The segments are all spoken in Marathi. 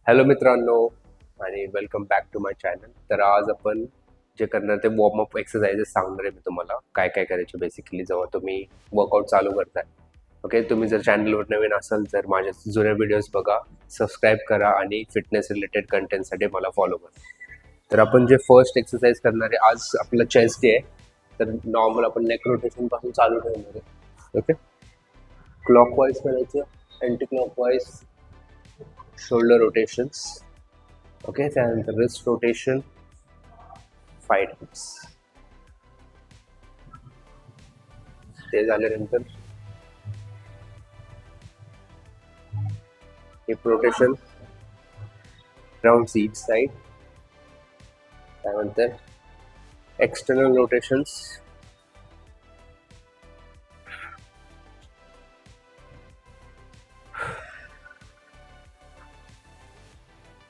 हॅलो मित्रांनो आणि welcome back to my channel. तर आज आपण जे करणार ते वॉर्मअप एक्सरसाइजेस सांगणार आहे मी तुम्हाला काय काय करायचे बेसिकली जेव्हा तुम्ही वर्कआउट चालू करताय. ओके, तुम्ही जर चॅनलवर नवीन असाल तर माझ्या जुन्या व्हिडिओज बघा, सबस्क्राईब करा आणि फिटनेस रिलेटेड कंटेंटसाठी मला फॉलो करा. तर आपण जे फर्स्ट एक्सरसाइज करणार आहे आज आपलं चेस्ट डे आहे. तर नॉर्मल आपण नेक रोटेशन पासून चालू ठेवणार आहे. ओके, क्लॉकवाईज करायचं, anticlockwise, shoulder rotations. Okay, त्यानंतर रिस्ट रोटेशन, 5 times. ते झाल्यानंतर hip rotation round each side. त्यानंतर external rotations,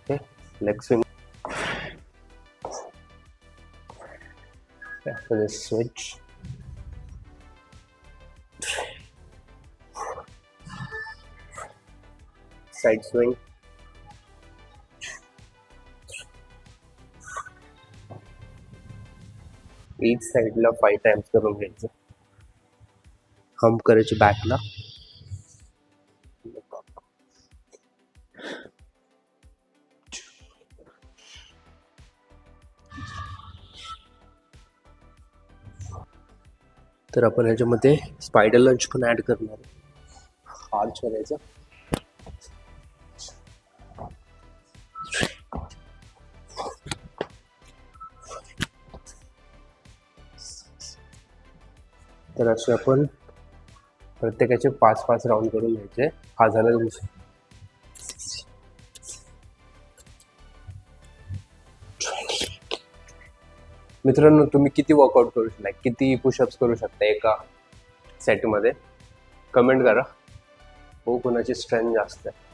okay, leg swing. After this switch, side swing, each साइडला 5 times करून घ्यायचं. हम्प करायची बॅकला. तर आपण ह्याच्यामध्ये स्पायडर लंच पण ऍड करणार आहे. आर्च करायचं, तर असे आपण प्रत्येकाचे 5-5 राऊंड करून घ्यायचे. हा झाला तुमचा. मित्रांनो, तुम्ही किती वर्कआउट करू शकता, किती पुशअप्स करू शकता एका सेटमध्ये, कमेंट करा. हो, कोणाची स्ट्रेंथ जास्त आहे.